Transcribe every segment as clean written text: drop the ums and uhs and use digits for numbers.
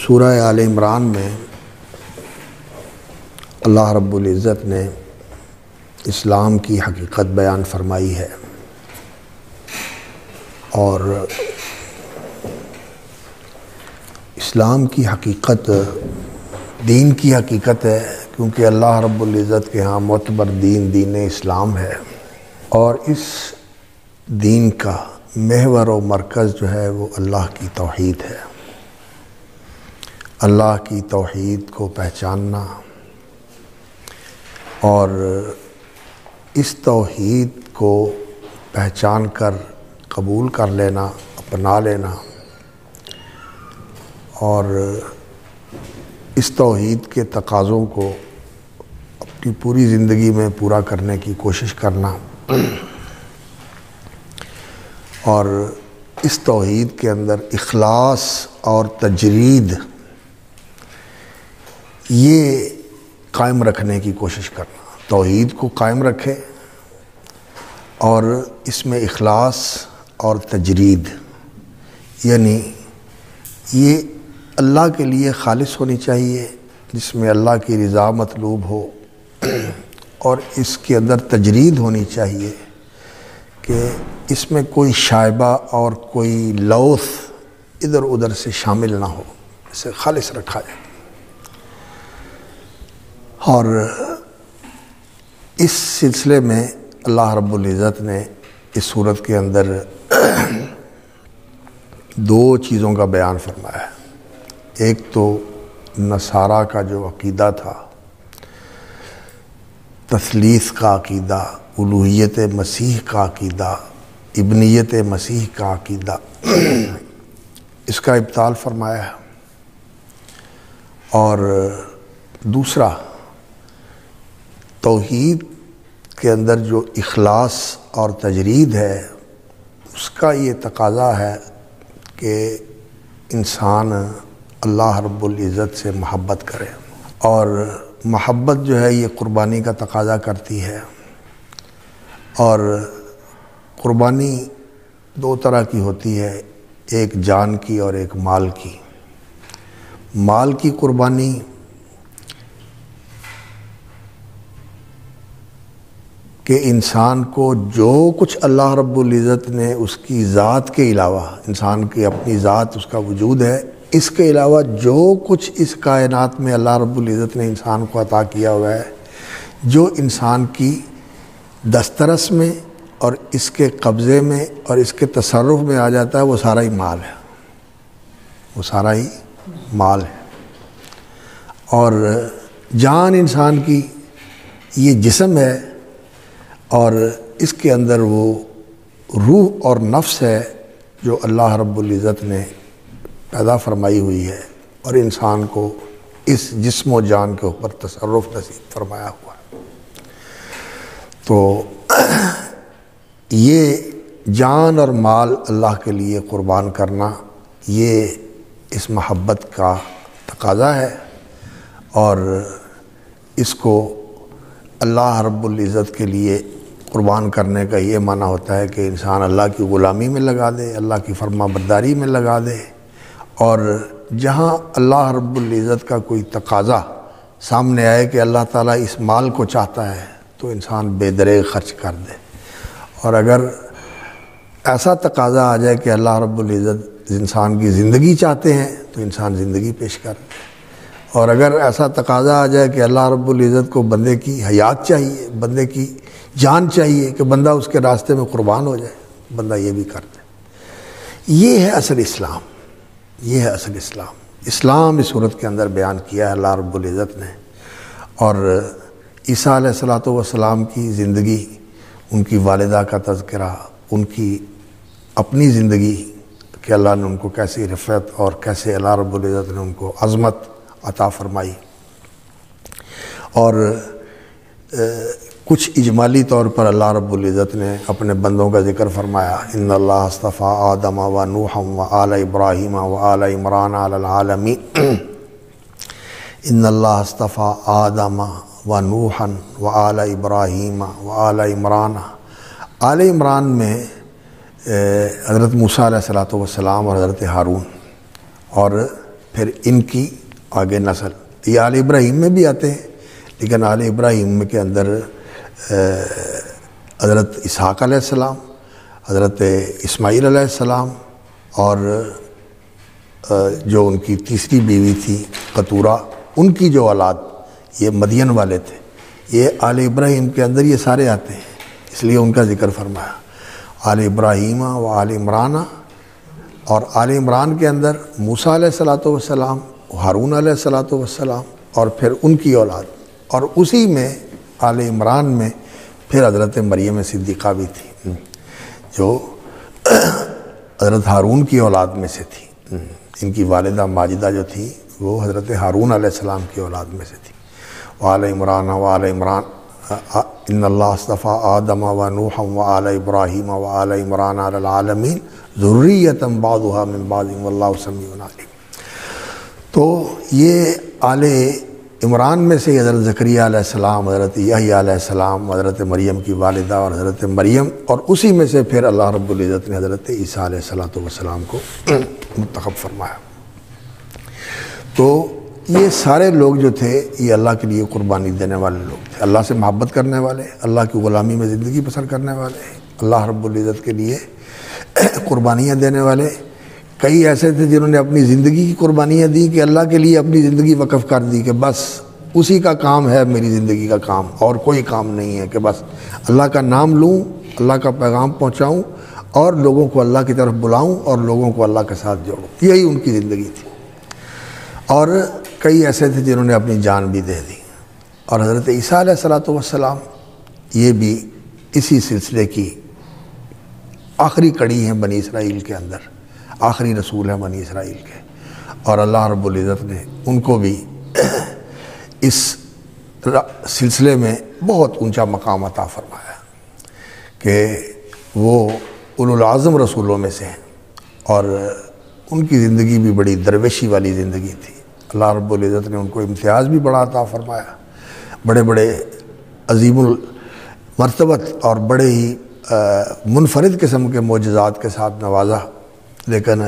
سورہ آل عمران میں اللہ رب العزت نے اسلام کی حقیقت بیان فرمائی ہے، اور اسلام کی حقیقت دین کی حقیقت ہے، کیونکہ اللہ رب العزت کے ہاں معتبر دین اسلام ہے، اور اس دین کا محور و مرکز جو ہے وہ اللہ کی توحید ہے۔ اللہ کی توحید کو پہچاننا اور اس توحید کو پہچان کر قبول کر لینا، اپنا لینا، اور اس توحید کے تقاضوں کو اپنی پوری زندگی میں پورا کرنے کی کوشش کرنا، اور اس توحید کے اندر اخلاص اور تجرید یہ قائم رکھنے کی کوشش کرنا۔ توحید کو قائم رکھے اور اس میں اخلاص اور تجرید، یعنی یہ اللہ کے لیے خالص ہونی چاہیے، جس میں اللہ کی رضا مطلوب ہو، اور اس کے اندر تجرید ہونی چاہیے کہ اس میں کوئی شائبہ اور کوئی لوث ادھر ادھر سے شامل نہ ہو، اسے خالص رکھا جائے۔ اور اس سلسلے میں اللہ رب العزت نے اس صورت کے اندر دو چیزوں کا بیان فرمایا ہے۔ ایک تو نصارہ کا جو عقیدہ تھا، تثلیث کا عقیدہ، الوہیت مسیح کا عقیدہ، ابنیت مسیح کا عقیدہ، اس کا ابطال فرمایا ہے، اور دوسرا توحید کے اندر جو اخلاص اور تجرید ہے، اس کا یہ تقاضا ہے کہ انسان اللہ رب العزت سے محبت کرے، اور محبت جو ہے یہ قربانی کا تقاضا کرتی ہے، اور قربانی دو طرح کی ہوتی ہے، ایک جان کی اور ایک مال کی۔ مال کی قربانی کہ انسان کو جو کچھ اللہ رب العزت نے اس کی ذات کے علاوہ، انسان کی اپنی ذات، اس کا وجود ہے، اس کے علاوہ جو کچھ اس کائنات میں اللہ رب العزت نے انسان کو عطا کیا ہوا ہے، جو انسان کی دسترس میں اور اس کے قبضے میں اور اس کے تصرف میں آ جاتا ہے، وہ سارا ہی مال ہے، وہ سارا ہی مال ہے۔ اور جان انسان کی یہ جسم ہے، اور اس کے اندر وہ روح اور نفس ہے جو اللہ رب العزت نے پیدا فرمائی ہوئی ہے، اور انسان کو اس جسم و جان کے اوپر تصرف نصیب فرمایا ہوا ہے۔ تو یہ جان اور مال اللہ کے لیے قربان کرنا، یہ اس محبت کا تقاضا ہے، اور اس کو اللہ رب العزت کے لیے قربان کرنے کا یہ معنی ہوتا ہے کہ انسان اللہ کی غلامی میں لگا دے، اللہ کی فرما برداری میں لگا دے، اور جہاں اللہ رب العزت کا کوئی تقاضا سامنے آئے کہ اللہ تعالیٰ اس مال کو چاہتا ہے، تو انسان بے دریغ خرچ کر دے، اور اگر ایسا تقاضا آ جائے کہ اللہ رب العزت انسان کی زندگی چاہتے ہیں، تو انسان زندگی پیش کر دے، اور اگر ایسا تقاضا آ جائے کہ اللہ رب العزت کو بندے کی حیات چاہیے، بندے کی جان چاہیے کہ بندہ اس کے راستے میں قربان ہو جائے، بندہ یہ بھی کر دے۔ یہ ہے اصل اسلام، یہ ہے اصل اسلام۔ اسلام اس صورت کے اندر بیان کیا ہے اللہ رب العزت نے، اور عیسیٰ علیہ السلام کی زندگی، ان کی والدہ کا تذکرہ، ان کی اپنی زندگی کہ اللہ نے ان کو کیسی رفعت اور کیسے اللہ رب العزت نے ان کو عظمت عطا فرمائی، اور کچھ اجمالی طور پر اللہ رب العزت نے اپنے بندوں کا ذکر فرمایا، ان اللہ اصطفیٰ آدم و نوحا و آل ابراہیم و آل عمران علی العالمین، ان اللہ اصطفیٰ آدم و نوحا و آل ابراہیم و آل عمران۔ آل عمران میں حضرت موسیٰ علیہ السلام اور حضرت ہارون، اور پھر ان کی آگے نسل، یہ آل ابراہیم میں بھی آتے ہیں، لیکن آل ابراہیم کے اندر حضرت اسحاق علیہ السلام، حضرت اسماعیل علیہ السلام، اور جو ان کی تیسری بیوی تھی قطورہ، ان کی جو اولاد یہ مدین والے تھے، یہ آل ابراہیم کے اندر یہ سارے آتے ہیں، اس لیے ان کا ذکر فرمایا آل ابراہیم و آل عمران، اور آل عمران کے اندر موسیٰ علیہ الصلاۃ والسلام، ہارون علیہ الصلاۃ والسلام، اور پھر ان کی اولاد، اور اسی میں آل عمران میں پھر حضرت مریم صدیقہ بھی تھی جو حضرت ہارون کی اولاد میں سے تھی، ان کی والدہ ماجدہ جو تھی وہ حضرت ہارون علیہ السلام کی اولاد میں سے تھی۔ وآل عمران وآل عمران ان اللہ اصطفیٰ آدم و نوح وآل ابراہیم وآل عمران علی العالمین ذریۃ بعضھا من بعض واللہ سمیع علیم۔ تو یہ آل عمران میں سے حضرت زکریہ علیہ السلام، حضرت یحییٰ علیہ السلام، حضرت مریم کی والدہ اور حضرت مریم، اور اسی میں سے پھر اللہ رب العزت نے حضرت عیسیٰ علیہ السلام کو منتخب فرمایا۔ تو یہ سارے لوگ جو تھے یہ اللہ کے لیے قربانی دینے والے لوگ تھے، اللہ سے محبت کرنے والے، اللہ کی غلامی میں زندگی بسر کرنے والے، اللہ رب العزت کے لیے قربانیاں دینے والے۔ کئی ایسے تھے جنہوں نے اپنی زندگی کی قربانیاں دی کہ اللہ کے لیے اپنی زندگی وقف کر دی کہ بس اسی کا کام ہے میری زندگی کا کام، اور کوئی کام نہیں ہے، کہ بس اللہ کا نام لوں، اللہ کا پیغام پہنچاؤں، اور لوگوں کو اللہ کی طرف بلاؤں، اور لوگوں کو اللہ کے ساتھ جوڑوں، یہی ان کی زندگی تھی۔ اور کئی ایسے تھے جنہوں نے اپنی جان بھی دے دی، اور حضرت عیسیٰ علیہ السلام یہ بھی اسی سلسلے کی آخری کڑی ہیں بنی اسرائیل کے اندر، آخری رسول ہیں بنی اسرائیل کے، اور اللہ رب العزت نے ان کو بھی اس سلسلے میں بہت اونچا مقام عطا فرمایا کہ وہ اولو العظم رسولوں میں سے ہیں، اور ان کی زندگی بھی بڑی درویشی والی زندگی تھی۔ اللہ رب العزت نے ان کو امتیاز بھی بڑا عطا فرمایا، بڑے بڑے عظیم المرتبت اور بڑے ہی منفرد قسم کے معجزات کے ساتھ نوازا، لیکن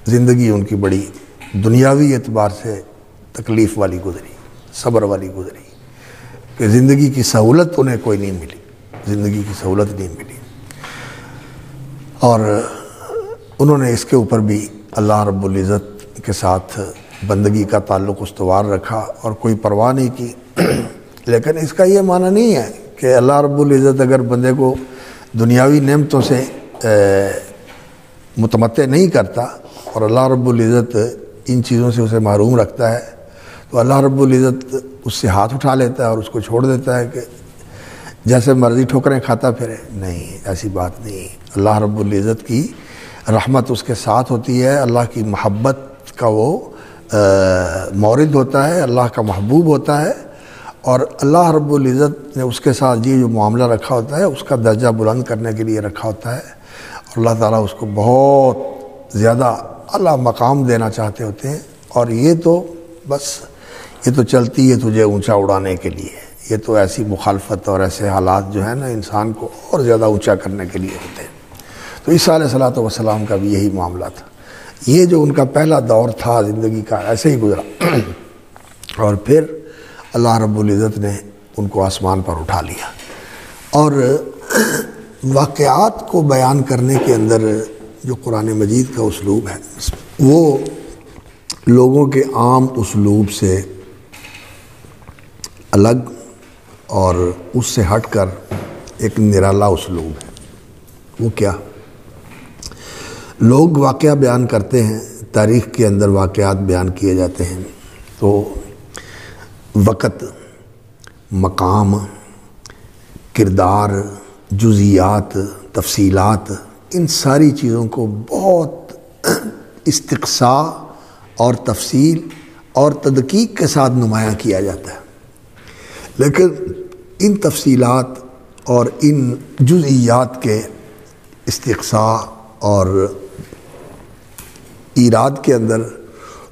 زندگی ان کی بڑی دنیاوی اعتبار سے تکلیف والی گزری، صبر والی گزری، کہ زندگی کی سہولت انہیں کوئی نہیں ملی، زندگی کی سہولت نہیں ملی، اور انہوں نے اس کے اوپر بھی اللہ رب العزت کے ساتھ بندگی کا تعلق استوار رکھا اور کوئی پرواہ نہیں کی۔ لیکن اس کا یہ معنی نہیں ہے کہ اللہ رب العزت اگر بندے کو دنیاوی نعمتوں سے متمتع نہیں کرتا اور اللہ رب العزت ان چیزوں سے اسے محروم رکھتا ہے تو اللہ رب العزت اس سے ہاتھ اٹھا لیتا ہے اور اس کو چھوڑ دیتا ہے کہ جیسے مرضی ٹھوکریں کھاتا پھرے۔ نہیں، ایسی بات نہیں۔ اللہ رب العزت کی رحمت اس کے ساتھ ہوتی ہے، اللہ کی محبت کا وہ مورد ہوتا ہے، اللہ کا محبوب ہوتا ہے، اور اللہ رب العزت نے اس کے ساتھ یہ جو معاملہ رکھا ہوتا ہے اس کا درجہ بلند کرنے کے لیے رکھا ہوتا ہے، اور اللہ تعالیٰ اس کو بہت زیادہ اعلیٰ مقام دینا چاہتے ہوتے ہیں، اور یہ تو بس یہ تو چلتی ہے تجھے اونچا اڑانے کے لیے، یہ تو ایسی مخالفت اور ایسے حالات جو ہیں نا انسان کو اور زیادہ اونچا کرنے کے لیے ہوتے ہیں۔ تو عیسیٰ علیہ السلام کا بھی یہی معاملہ تھا، یہ جو ان کا پہلا دور تھا زندگی کا ایسے ہی گزرا، اور پھر اللہ رب العزت نے ان کو آسمان پر اٹھا لیا۔ اور واقعات کو بیان کرنے کے اندر جو قرآن مجید کا اسلوب ہے وہ لوگوں کے عام اسلوب سے الگ اور اس سے ہٹ کر ایک نرالا اسلوب ہے۔ وہ کیا؟ لوگ واقعہ بیان کرتے ہیں، تاریخ کے اندر واقعات بیان کیے جاتے ہیں، تو وقت، مقام، کردار، جزیات، تفصیلات، ان ساری چیزوں کو بہت استقصاء اور تفصیل اور تدقیق کے ساتھ نمایاں کیا جاتا ہے، لیکن ان تفصیلات اور ان جزئیات کے استقصاء اور ایراد کے اندر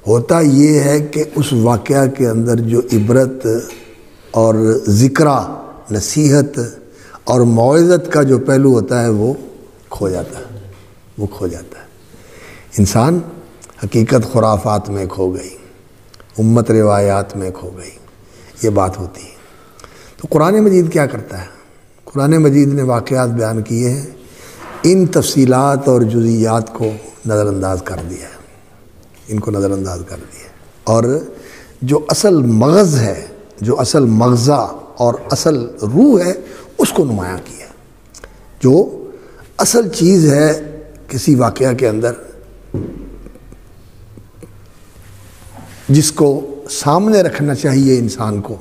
ہوتا یہ ہے کہ اس واقعہ کے اندر جو عبرت اور ذکرہ، نصیحت اور موعظت کا جو پہلو ہوتا ہے وہ کھو جاتا ہے، انسان حقیقت خرافات میں کھو گئی، امت روایات میں کھو گئی، یہ بات ہوتی ہے۔ تو قرآن مجید کیا کرتا ہے؟ قرآن مجید نے واقعات بیان کیے ہیں، ان تفصیلات اور جزیات کو نظر انداز کر دیا ہے، ان کو نظر انداز کر دیا ہے، اور جو اصل مغز ہے، جو اصل مغزہ اور اصل روح ہے، اس کو نمایاں کیا ہے۔ جو اصل چیز ہے کسی واقعہ کے اندر، جس کو سامنے رکھنا چاہیے انسان کو،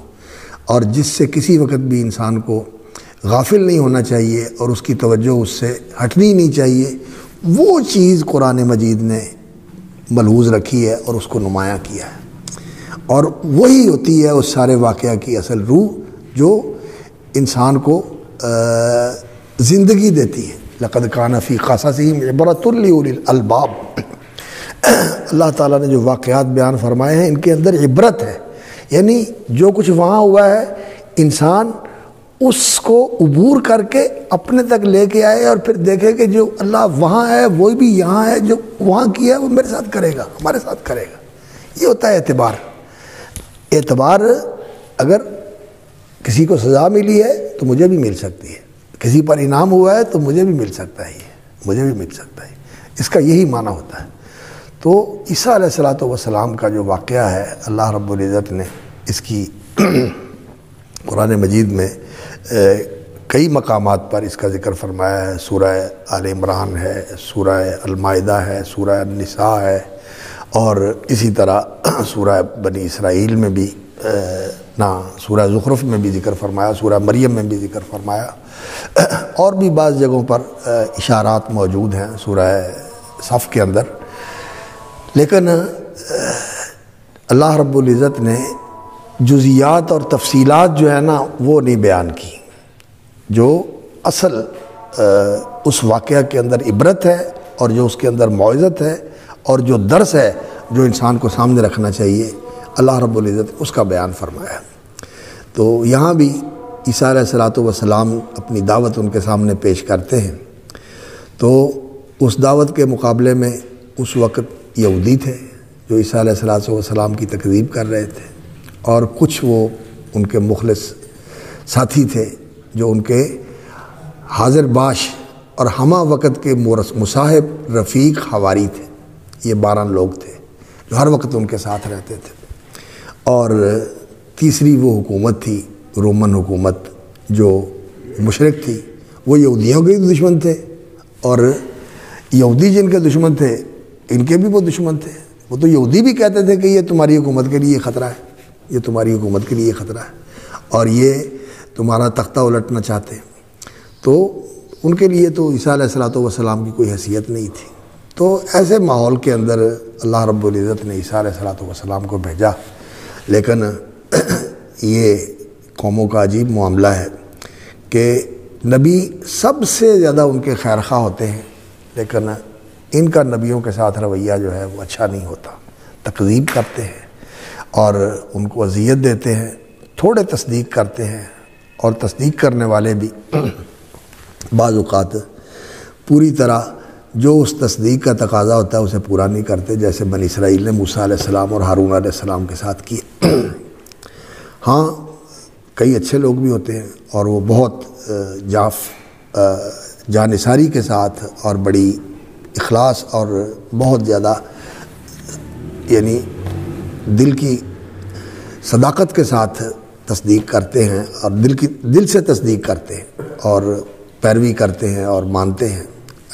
اور جس سے کسی وقت بھی انسان کو غافل نہیں ہونا چاہیے اور اس کی توجہ اس سے ہٹنی نہیں چاہیے، وہ چیز قرآن مجید نے ملحوظ رکھی ہے اور اس کو نمایاں کیا ہے، اور وہی ہوتی ہے اس سارے واقعہ کی اصل روح جو انسان کو زندگی دیتی ہے۔ لقد کان فی قصصہم عبرۃ لأولی الالباب، اللہ تعالیٰ نے جو واقعات بیان فرمائے ہیں ان کے اندر عبرت ہے، یعنی جو کچھ وہاں ہوا ہے انسان اس کو عبور کر کے اپنے تک لے کے آئے اور پھر دیکھے کہ جو اللہ وہاں ہے وہی بھی یہاں ہے، جو وہاں کیا ہے وہ میرے ساتھ کرے گا، ہمارے ساتھ کرے گا۔ یہ ہوتا ہے اعتبار۔ اعتبار اگر کسی کو سزا ملی ہے تو مجھے بھی مل سکتی ہے، کسی پر انعام ہوا ہے تو مجھے بھی مل سکتا ہے، مجھے بھی مل سکتا ہے، اس کا یہی معنی ہوتا ہے۔ تو عیسیٰ علیہ السلام کا جو واقعہ ہے، اللہ رب العزت نے اس کی قرآن مجید میں کئی مقامات پر اس کا ذکر فرمایا ہے۔ سورہ آل عمران ہے، سورہ المائدہ ہے، سورہ النساء ہے، اور اسی طرح سورہ بنی اسرائیل میں بھی سورہ زخرف میں بھی ذکر فرمایا، سورہ مریم میں بھی ذکر فرمایا، اور بھی بعض جگہوں پر اشارات موجود ہیں سورہ صف کے اندر۔ لیکن اللہ رب العزت نے جزیات اور تفصیلات جو ہے نا وہ نہیں بیان کی، جو اصل اس واقعہ کے اندر عبرت ہے اور جو اس کے اندر موعظت ہے اور جو درس ہے جو انسان کو سامنے رکھنا چاہیے، اللہ رب العزت اس کا بیان فرمایا۔ تو یہاں بھی عیسیٰ علیہ السلام اپنی دعوت ان کے سامنے پیش کرتے ہیں، تو اس دعوت کے مقابلے میں اس وقت یہودی تھے جو عیسیٰ علیہ السلام کی تکذیب کر رہے تھے، اور کچھ وہ ان کے مخلص ساتھی تھے جو ان کے حاضر باش اور ہمہ وقت کے مصاحب رفیق حواری تھے۔ یہ 12 لوگ تھے جو ہر وقت ان کے ساتھ رہتے تھے۔ اور تیسری وہ حکومت تھی، رومن حکومت، جو مشرک تھی، وہ یہودیوں کے دشمن تھے، اور یہودی جن کے دشمن تھے ان کے بھی وہ دشمن تھے۔ وہ تو یہودی بھی کہتے تھے کہ یہ تمہاری حکومت کے لیے خطرہ ہے، یہ تمہاری حکومت کے لیے خطرہ ہے، اور یہ تمہارا تختہ الٹنا چاہتے ہیں۔ تو ان کے لیے تو عیسیٰ علیہ السلام کی کوئی حیثیت نہیں تھی۔ تو ایسے ماحول کے اندر اللہ رب العزت نے عیسیٰ علیہ السلام کو بھیجا، لیکن یہ قوموں کا عجیب معاملہ ہے کہ نبی سب سے زیادہ ان کے خیر خواہ ہوتے ہیں، لیکن ان کا نبیوں کے ساتھ رویہ جو ہے وہ اچھا نہیں ہوتا، تکذیب کرتے ہیں اور ان کو اذیت دیتے ہیں، تھوڑے تصدیق کرتے ہیں، اور تصدیق کرنے والے بھی بعض اوقات پوری طرح جو اس تصدیق کا تقاضا ہوتا ہے اسے پورا نہیں کرتے، جیسے بنی اسرائیل نے موسیٰ علیہ السلام اور ہارون علیہ السلام کے ساتھ کیے۔ ہاں کئی اچھے لوگ بھی ہوتے ہیں اور وہ بہت جانثاری کے ساتھ اور بڑی اخلاص اور بہت زیادہ یعنی دل کی صداقت کے ساتھ تصدیق کرتے ہیں، اور دل سے تصدیق کرتے ہیں اور پیروی کرتے ہیں اور مانتے ہیں۔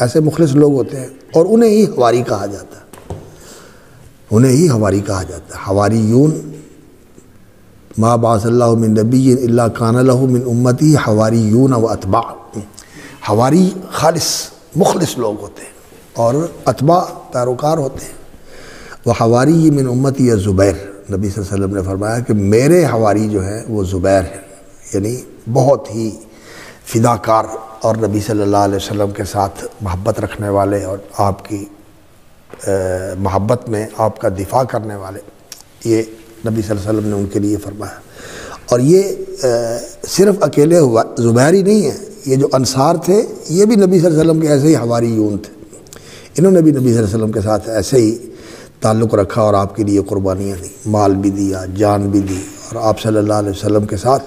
ایسے مخلص لوگ ہوتے ہیں، اور انہیں ہی حواری کہا جاتا ہے، انہیں ہی حواری کہا جاتا ہے۔ حواریون ما بعث اللہ من نبی الا کان لہ من امتی حواریون و اتباع۔ حواری خالص مخلص لوگ ہوتے ہیں اور اتباع پیروکار ہوتے ہیں۔ وہ حواری من امتی زبیر، نبی صلی اللہ علیہ وسلم نے فرمایا کہ میرے حواری جو ہیں وہ زبیر ہیں، یعنی بہت ہی فداکار اور نبی صلی اللہ علیہ وسلم کے ساتھ محبت رکھنے والے اور آپ کی محبت میں آپ کا دفاع کرنے والے، یہ نبی صلی اللہ علیہ وسلم نے ان کے لیے فرمایا۔ اور یہ صرف اکیلے زبیر ہی نہیں ہیں، یہ جو انصار تھے یہ بھی نبی صلی اللہ علیہ وسلم کے ایسے ہی حواریون تھے، انہوں نے بھی نبی صلی اللہ علیہ وسلم کے ساتھ ایسے ہی تعلق رکھا اور آپ کے لیے قربانیاں دیں، مال بھی دیا، جان بھی دی، اور آپ صلی اللہ علیہ وسلم کے ساتھ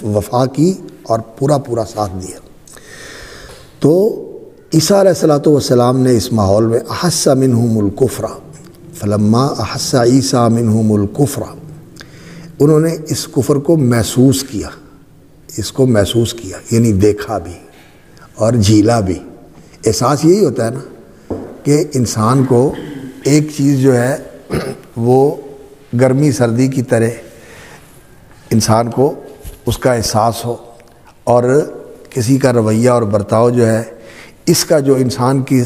وفا کی اور پورا ساتھ دیا۔ تو عیسیٰ علیہ السلام نے اس ماحول میں احس منہم الکفر فلما احس عیسیٰ منہم الکفر، انہوں نے اس کفر کو محسوس کیا، یعنی دیکھا بھی اور جھیلا بھی۔ احساس یہی ہوتا ہے نا کہ انسان کو ایک چیز جو ہے وہ گرمی سردی کی طرح انسان کو اس کا احساس ہو، اور کسی کا رویہ اور برتاؤ جو ہے اس کا جو انسان کی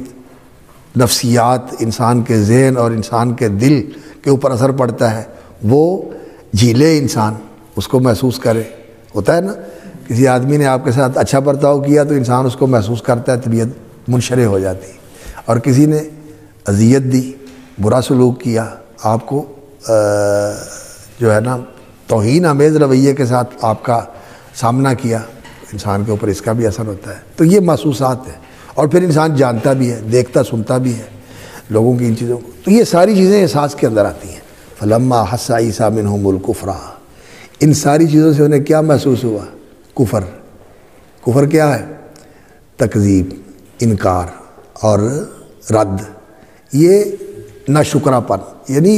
نفسیات، انسان کے ذہن اور انسان کے دل کے اوپر اثر پڑتا ہے، وہ جھیلے انسان اس کو محسوس کرے۔ ہوتا ہے نا، کسی آدمی نے آپ کے ساتھ اچھا برتاؤ کیا تو انسان اس کو محسوس کرتا ہے، طبیعت منشرح ہو جاتی، اور کسی نے اذیت دی، برا سلوک کیا، آپ کو جو ہے نا توہین آمیز رویے کے ساتھ آپ کا سامنا کیا، انسان کے اوپر اس کا بھی اثر ہوتا ہے۔ تو یہ محسوسات ہیں، اور پھر انسان جانتا بھی ہے، دیکھتا سنتا بھی ہے لوگوں کی ان چیزوں کو، تو یہ ساری چیزیں احساس کے اندر آتی ہیں۔ فلما احس عیسیٰ منہم الکفر، ان ساری چیزوں سے انہیں کیا محسوس ہوا؟ کفر کیا ہے؟ تکذیب، انکار اور رد، یہ ناشکرا پن۔ یعنی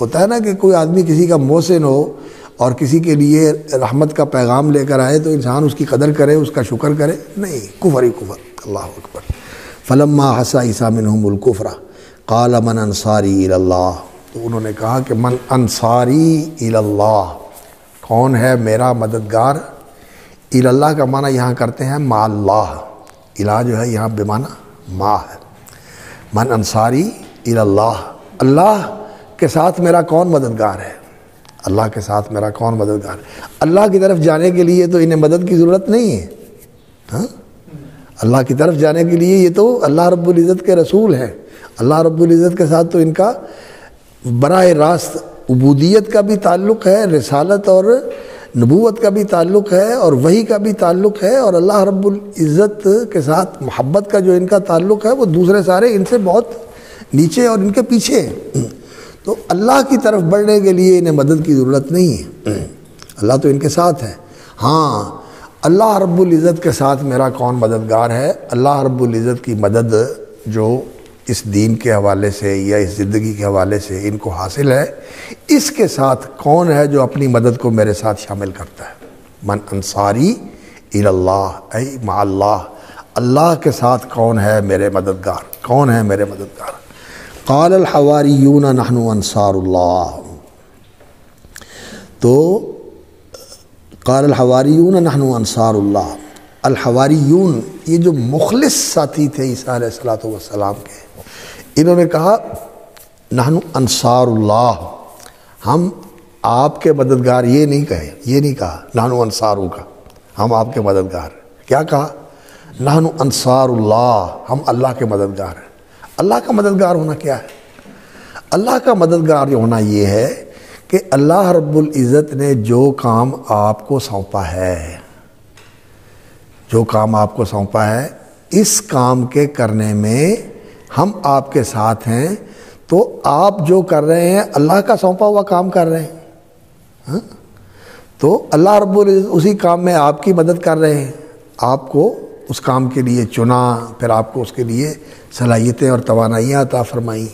ہوتا ہے نا کہ کوئی آدمی کسی کا محسن ہو اور کسی کے لیے رحمت کا پیغام لے کر آئے تو انسان اس کی قدر کرے، اس کا شکر کرے، نہیں، کفر ہی کفر۔ اللہ اکبر۔ فلما احس عیسیٰ منہم الکفر قال من انصاری الی اللہ، تو انہوں نے کہا کہ من انصاری الی اللہ، کون ہے میرا مددگار؟ الی اللہ کا معنی یہاں کرتے ہیں ما اللہ، الہ جو ہے یہاں بمعنی ما ہے۔ من انصاری الی اللہ، اللہ کے ساتھ میرا کون مددگار ہے؟ اللہ کے ساتھ میرا کون مددگار ہے؟ اللہ کی طرف جانے کے لیے تو انہیں مدد کی ضرورت نہیں ہے، ہاں؟ اللہ کی طرف جانے کے لیے یہ تو اللہ رب العزت کے رسول ہیں، اللہ رب العزت کے ساتھ تو ان کا براہ راست عبودیت کا بھی تعلق ہے، رسالت اور نبوت کا بھی تعلق ہے، اور وحی کا بھی تعلق ہے، اور اللہ رب العزت کے ساتھ محبت کا جو ان کا تعلق ہے وہ دوسرے سارے ان سے بہت نیچے اور ان کے پیچھے ہیں۔ تو اللہ کی طرف بڑھنے کے لیے انہیں مدد کی ضرورت نہیں ہے، اللہ تو ان کے ساتھ ہے۔ ہاں، اللہ رب العزت کے ساتھ میرا کون مددگار ہے؟ اللہ رب العزت کی مدد جو اس دین کے حوالے سے یا اس زندگی کے حوالے سے ان کو حاصل ہے، اس کے ساتھ کون ہے جو اپنی مدد کو میرے ساتھ شامل کرتا ہے؟ من انصاری الی اللہ، ای مع اللہ، اللہ کے ساتھ کون ہے میرے مددگار؟ کون ہے میرے مددگار؟ قال الحواریون نحن انصار اللہ، تو قال الحواریون نحن انصار اللہ، الحواریون یہ جو مخلص ساتھی تھے عیسیٰ علیہ السلام کے، انہوں نے کہا نحن انصار اللہ، ہم آپ کے مددگار، یہ نہیں کہا نحن انصارو کا، ہم آپ کے مددگار، کیا کہا؟ نحن انصار اللہ، ہم اللہ کے مددگار ہیں۔ اللہ کا مددگار ہونا کیا ہے؟ اللہ کا مددگار ہونا یہ ہے کہ اللہ رب العزت نے جو کام آپ کو سونپا ہے، اس کام کے کرنے میں ہم آپ کے ساتھ ہیں، تو آپ جو کر رہے ہیں اللہ کا سونپا ہوا کام کر رہے ہیں، ہاں؟ تو اللہ رب العزت اسی کام میں آپ کی مدد کر رہے ہیں، آپ کو اس کام کے لیے چنا، پھر آپ کو اس کے لیے صلاحیتیں اور توانائیاں عطا فرمائیں،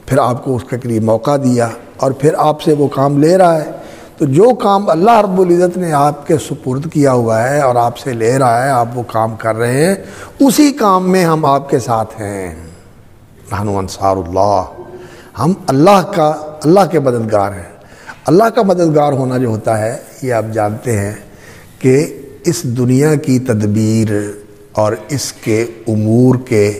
پھر آپ کو اس کے لیے موقع دیا، اور پھر آپ سے وہ کام لے رہا ہے۔ تو جو کام اللہ رب العزت نے آپ کے سپرد کیا ہوا ہے اور آپ سے لے رہا ہے، آپ وہ کام کر رہے ہیں، اسی کام میں ہم آپ کے ساتھ ہیں۔ نحن انصار اللہ، ہم اللہ کے مددگار ہیں۔ اللہ کا مددگار ہونا جو ہوتا ہے، یہ آپ جانتے ہیں کہ اس دنیا کی تدبیر اور اس کے امور کے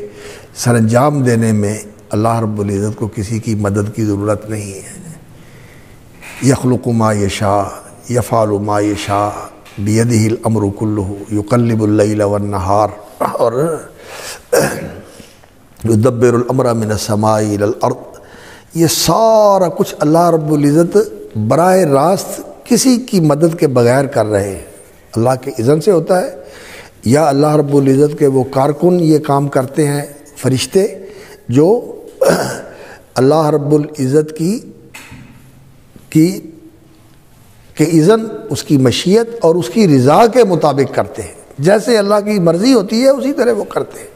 سر انجام دینے میں اللہ رب العزت کو کسی کی مدد کی ضرورت نہیں ہے۔ یخلق ما یشاء یفعل ما یشاء بیدہ الامر کلہ یقلب اللیل والنہار، اور یدبر الامر من السماء الی الارض، یہ سارا کچھ اللہ رب العزت براہ راست کسی کی مدد کے بغیر کر رہے ہیں، اللہ کے اذن سے ہوتا ہے، یا اللہ رب العزت کے وہ کارکن یہ کام کرتے ہیں، فرشتے جو اللہ رب العزت کی اذن، اس کی مشیت اور اس کی رضا کے مطابق کرتے ہیں. جیسے اللہ کی مرضی ہوتی ہے اسی طرح وہ کرتے ہیں.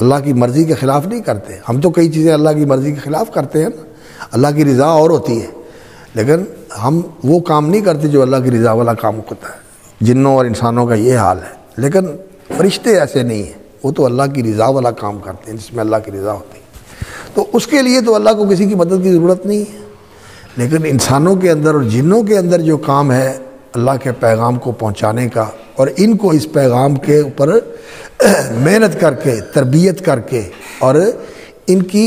اللہ کی مرضی کے خلاف نہیں کرتے. ہم تو کئی چیزیں اللہ کی مرضی کے خلاف کرتے ہیں نا. اللہ کی رضا اور ہوتی ہے، لیکن ہم وہ کام نہیں کرتے جو اللہ کی رضا والا کام ہوتا ہے. جنوں اور انسانوں کا یہ حال ہے، لیکن فرشتے ایسے نہیں ہیں. وہ تو اللہ کی رضا والا کام کرتے ہیں جس میں اللہ کی رضا ہوتی ہے. تو اس کے لیے تو اللہ کو کسی کی مدد کی ضرورت نہیں ہے. لیکن انسانوں کے اندر اور جنوں کے اندر جو کام ہے اللہ کے پیغام کو پہنچانے کا، اور ان کو اس پیغام کے اوپر محنت کر کے، تربیت کر کے، اور ان کی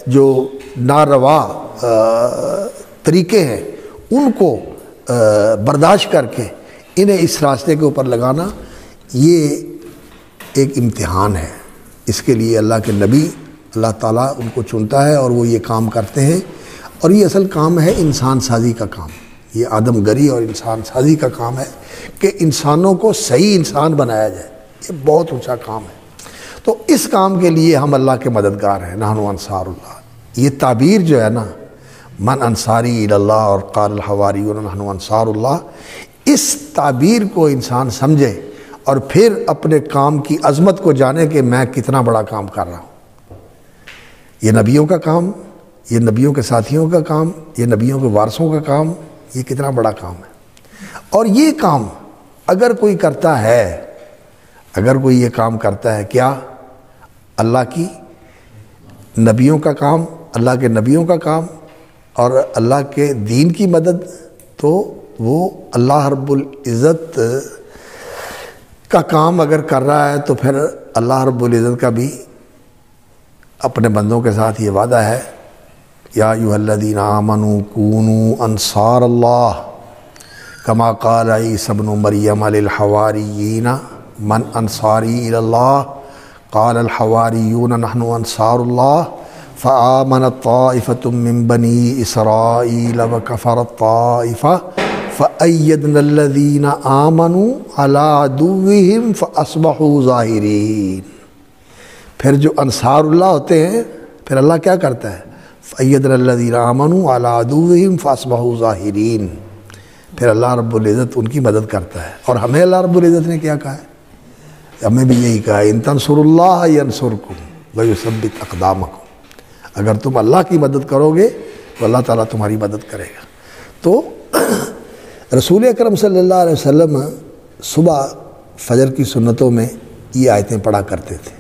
جو ناروا طریقے ہیں ان کو برداشت کر کے انہیں اس راستے کے اوپر لگانا، یہ ایک امتحان ہے. اس کے لیے اللہ کے نبی، اللہ تعالیٰ ان کو چنتا ہے اور وہ یہ کام کرتے ہیں. اور یہ اصل کام ہے انسان سازی کا کام. یہ آدم گری اور انسان سازی کا کام ہے کہ انسانوں کو صحیح انسان بنایا جائے. یہ بہت اونچا کام ہے. تو اس کام کے لیے ہم اللہ کے مددگار ہیں. نحن انصار اللہ. یہ تعبیر جو ہے نا، من انصاری اللہ اور قال الحواریون نحن انصار اللہ، اس تعبیر کو انسان سمجھے اور پھر اپنے کام کی عظمت کو جانے کہ میں کتنا بڑا کام کر رہا ہوں. یہ نبیوں کا کام، یہ نبیوں کے ساتھیوں کا کام، یہ نبیوں کے وارثوں کا کام، یہ کتنا بڑا کام ہے. اور یہ کام اگر کوئی کرتا ہے، اگر کوئی یہ کام کرتا ہے، کیا؟ اللہ کی نبیوں کا کام، اللہ کے نبیوں کا کام اور اللہ کے دین کی مدد، تو وہ اللہ رب العزت کا کام اگر کر رہا ہے تو پھر اللہ رب العزت کا بھی اپنے بندوں کے ساتھ یہ وعدہ ہے، یا ایھا الذین آمنوا کونوا انصار اللہ کما قال عیسی ابن مریم للحواریین من انصاری الی اللہ قال الحواریون نحن انصار اللہ فآمنت طائفة من بنی اسرائیل وکفرت طائفة فأیدنا الذین آمنوا علی عدوہم فاصبحوا ظاہرین. پھر جو انصار اللہ ہوتے ہیں پھر اللہ کیا کرتا ہے؟ فأیدنا الذین آمنوا علی عدوہم فاصبحوا ظاہرین. پھر اللہ رب العزت ان کی مدد کرتا ہے. اور ہمیں اللہ رب العزت نے کیا کہا ہے؟ ہمیں بھی یہی کہا ہے، ان تنصروا اللہ ینصرکم ویثبت اقدامکم. اگر تم اللہ کی مدد کرو گے تو اللہ تعالیٰ تمہاری مدد کرے گا. تو رسول اکرم صلی اللہ علیہ وسلم صبح فجر کی سنتوں میں یہ آیتیں پڑھا کرتے تھے.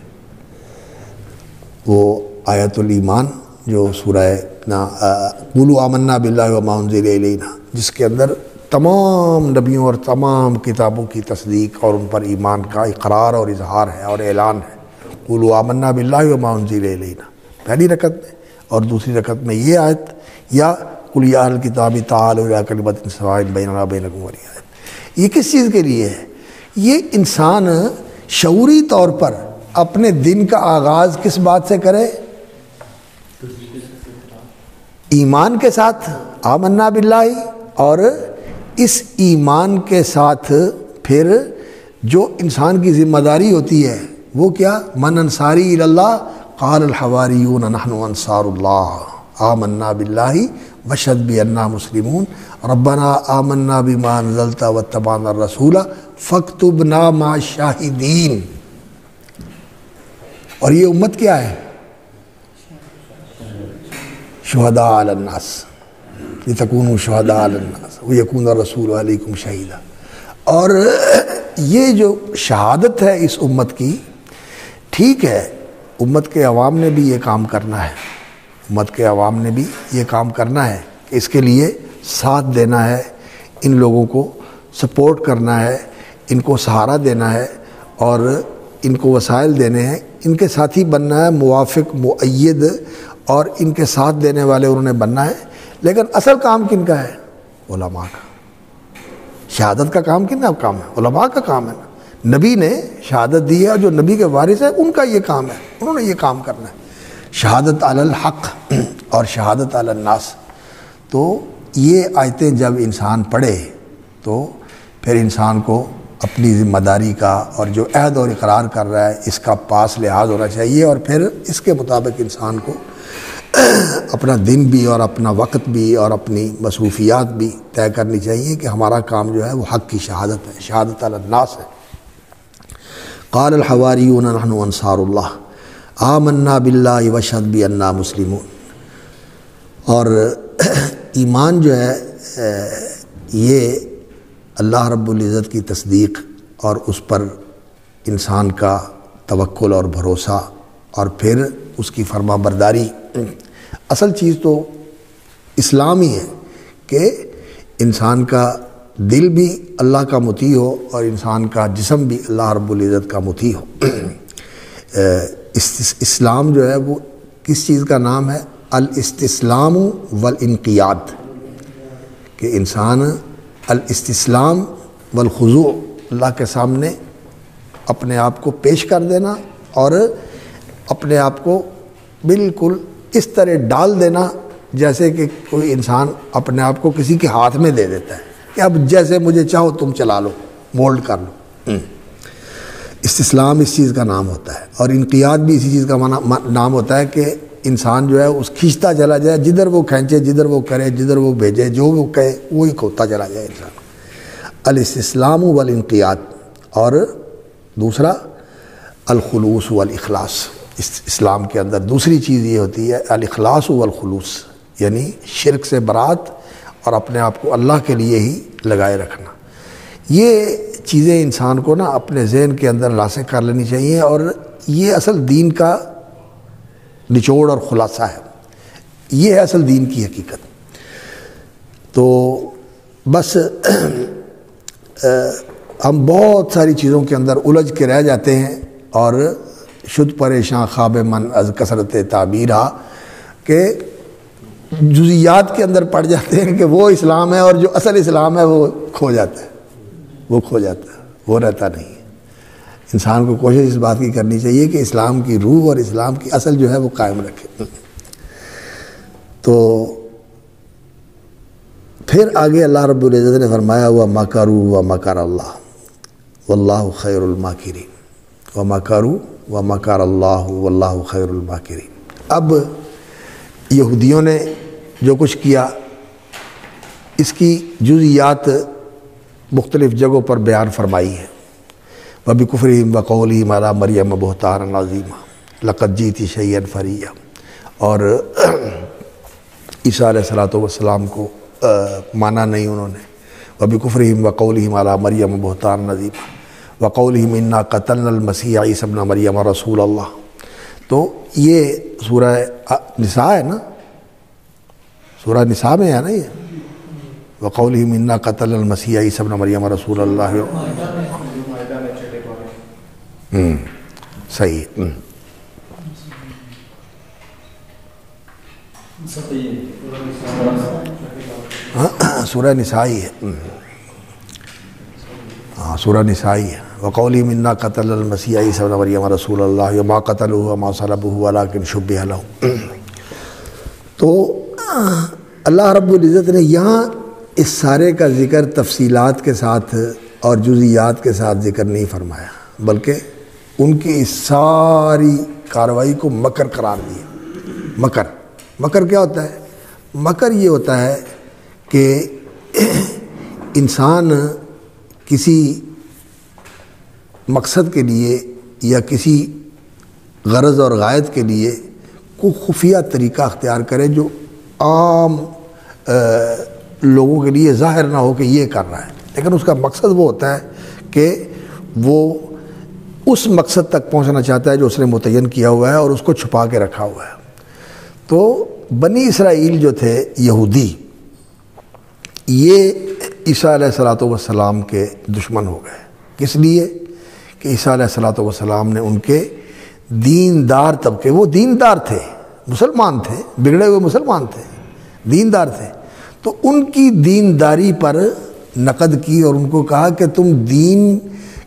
وہ آیت الایمان جو سورہ قولوا آمنا باللہ وما انزل الینا، جس کے اندر تمام نبیوں اور تمام کتابوں کی تصدیق اور ان پر ایمان کا اقرار اور اظہار ہے اور اعلان ہے. قولوا آمنا باللہ وما انزل الینا پہلی رکعت میں، اور دوسری رکعت میں یہ آیت، یا قل یا اہل الکتاب تعالوا الی کلمۃ سواء بیننا وبینکم. والی آیت یہ کس چیز کے لیے ہے؟ یہ انسان شعوری طور پر اپنے دن کا آغاز کس بات سے کرے؟ ایمان کے ساتھ، آمنا باللہ. اور اس ایمان کے ساتھ پھر جو انسان کی ذمہ داری ہوتی ہے وہ کیا؟ من انصاری الی اللہ قال الحواریون نحن انصار اللہ آمنا باللہ واشہد بأننا مسلمون ربنا آمنا بما انزلت واتبعنا الرسول فاکتبنا مع الشاہدین. اور یہ امت کیا ہے؟ شہداء علی الناس لتکونوا شہداء علی الناس ویکون الرسول علیکم شہیدا. اور یہ جو شہادت ہے اس امت کی، ٹھیک ہے امت کے عوام نے بھی یہ کام کرنا ہے، امت کے عوام نے بھی یہ کام کرنا ہے کہ اس کے لیے ساتھ دینا ہے، ان لوگوں کو سپورٹ کرنا ہے، ان کو سہارا دینا ہے اور ان کو وسائل دینے ہیں، ان کے ساتھی بننا ہے، موافق، مؤید اور ان کے ساتھ دینے والے انہوں نے بننا ہے. لیکن اصل کام کن کا ہے؟ علماء کا. شہادت کا کام کن کا کام ہے؟ علماء کا کام ہے. نبی نے شہادت دی ہے اور جو نبی کے وارث ہے ان کا یہ کام ہے، انہوں نے یہ کام کرنا ہے. شہادت علی الحق اور شہادت علی الناس. تو یہ آیتیں جب انسان پڑھے تو پھر انسان کو اپنی ذمہ داری کا اور جو عہد اور اقرار کر رہا ہے اس کا پاس لحاظ ہونا چاہیے، اور پھر اس کے مطابق انسان کو اپنا دن بھی اور اپنا وقت بھی اور اپنی مصروفیات بھی طے کرنی چاہیے کہ ہمارا کام جو ہے وہ حق کی شہادت ہے، شہادت علی الناس ہے۔ قال الحواریون نحن انصار اللہ آمنا باللہ واشہد بأننا مسلمون۔ اور ایمان جو ہے یہ اللہ رب العزت کی تصدیق اور اس پر انسان کا توکل اور بھروسہ اور پھر اس کی فرما برداری۔ اصل چیز تو اسلام ہی ہے کہ انسان کا دل بھی اللہ کا مطیع ہو اور انسان کا جسم بھی اللہ رب العزت کا مطیع ہو۔ اسلام جو ہے وہ کس چیز کا نام ہے؟ الاستسلام والانقیاد، کہ انسان الاستسلام والخضوع، اللہ کے سامنے اپنے آپ کو پیش کر دینا اور اپنے آپ کو بالکل اس طرح ڈال دینا جیسے کہ کوئی انسان اپنے آپ کو کسی کے ہاتھ میں دے دیتا ہے کہ اب جیسے مجھے چاہو تم چلا لو، مولڈ کر لو۔ استسلام اس چیز کا نام ہوتا ہے، اور انقیاد بھی اسی چیز کا نام ہوتا ہے کہ انسان جو ہے اس کھینچتا چلا جائے، جدھر وہ کھینچے، جدھر وہ کرے، جدھر وہ بھیجے، جو وہ کہے وہی ہوتا چلا جائے انسان۔ الاستسلام والانقیاد، اور دوسرا الخلوص والاخلاص۔ اسلام کے اندر دوسری چیز یہ ہوتی ہے الاخلاص والخلوص، یعنی شرک سے برات اور اپنے آپ کو اللہ کے لیے ہی لگائے رکھنا۔ یہ چیزیں انسان کو نا اپنے ذہن کے اندر راسخ کر لینی چاہیے، اور یہ اصل دین کا نچوڑ اور خلاصہ ہے، یہ ہے اصل دین کی حقیقت۔ تو بس ہم بہت ساری چیزوں کے اندر الجھ کے رہ جاتے ہیں اور شد پریشاں خواب من از کثرت تعبیرہ، کہ جزیات کے اندر پڑ جاتے ہیں کہ وہ اسلام ہے اور جو اصل اسلام ہے وہ کھو جاتا ہے، وہ رہتا نہیں ہے۔ انسان کو کوشش اس بات کی کرنی چاہیے کہ اسلام کی روح اور اسلام کی اصل جو ہے وہ قائم رکھے۔ تو پھر آگے اللہ رب العزت نے فرمایا وَمَكَرُوا وَمَكَرَ اللَّهُ وَاللَّهُ خَيْرُ الْمَاكِرِينَ، وَمَكَرُوا وَمَكَرَ اللَّهُ وَاللَّهُ خَيْرُ الْمَاكِرِينَ۔ اب یہودیوں نے جو کچھ کیا اس کی جزیات مختلف جگہوں پر بیان فرمائی ہے۔ وَبِكُفْرِهِمْ وَقَوْلِهِمْ عَلَىٰ مَرْيَمَ بُهْتَانًا عَظِيمًا لَقَدْ جِئْتِ شَيْئًا فَرِيًّا، اور عیسیٰ علیہ السلام کو مانا نہیں انہوں نے۔ وَبِكُفْرِهِمْ وَقَوْلِهِمْ عَلَىٰ مَرْيَمَ بُهْتَانًا عَظِيمًا وَقَوْلِهِمْ إِنَّا قَتَلْنَا الْمَسِيحَ عِيسَى ابْنَ مَرْيَمَ رَسُولَ اللَّهِ۔ تو یہ سورہ نساء ہے نا، سورہ نساء میں ہے نا یہ، وَقَوْلِهِمْ إِنَّا قَتَلْنَا الْمَسِيحَ عِيسَى ابْنَ مَرْيَمَ رَسُولَ اللَّهِ۔ صحیح۔ سورہ نسائی ہے، ہاں سورہ نسائی ہے۔ وَقَوْلِهِمْ إِنَّا قَتَلْنَا الْمَسِيحَ عِيسَى ابْنَ مَرْيَمَ رَسُولَ اللَّهِ وَمَا قَتَلُوهُ وَمَا صَلَبُوهُ وَلَٰكِنْ شُبِّهَ لَهُ۔ تو اللہ رب العزت نے یہاں اس سارے کا ذکر تفصیلات کے ساتھ اور جزیات کے ساتھ ذکر نہیں فرمایا، بلکہ ان کی اس ساری کارروائی کو مکر قرار دیا۔ مکر کیا ہوتا ہے؟ مکر یہ ہوتا ہے کہ انسان کسی مقصد کے لیے یا کسی غرض اور غائد کے لیے کوئی خفیہ طریقہ اختیار کرے جو عام لوگوں کے لیے ظاہر نہ ہو کہ یہ کر رہا ہے، لیکن اس کا مقصد وہ ہوتا ہے کہ وہ اس مقصد تک پہنچنا چاہتا ہے جو اس نے متعین کیا ہوا ہے اور اس کو چھپا کے رکھا ہوا ہے۔ تو بنی اسرائیل جو تھے یہودی، یہ عیسیٰ علیہ السلام کے دشمن ہو گئے۔ کس لیے؟ کہ عیسیٰ علیہ السلام نے ان کے دیندار طبقے، وہ دیندار تھے، مسلمان تھے، بگڑے ہوئے مسلمان تھے، دیندار تھے، تو ان کی دینداری پر نقد کی اور ان کو کہا کہ تم دین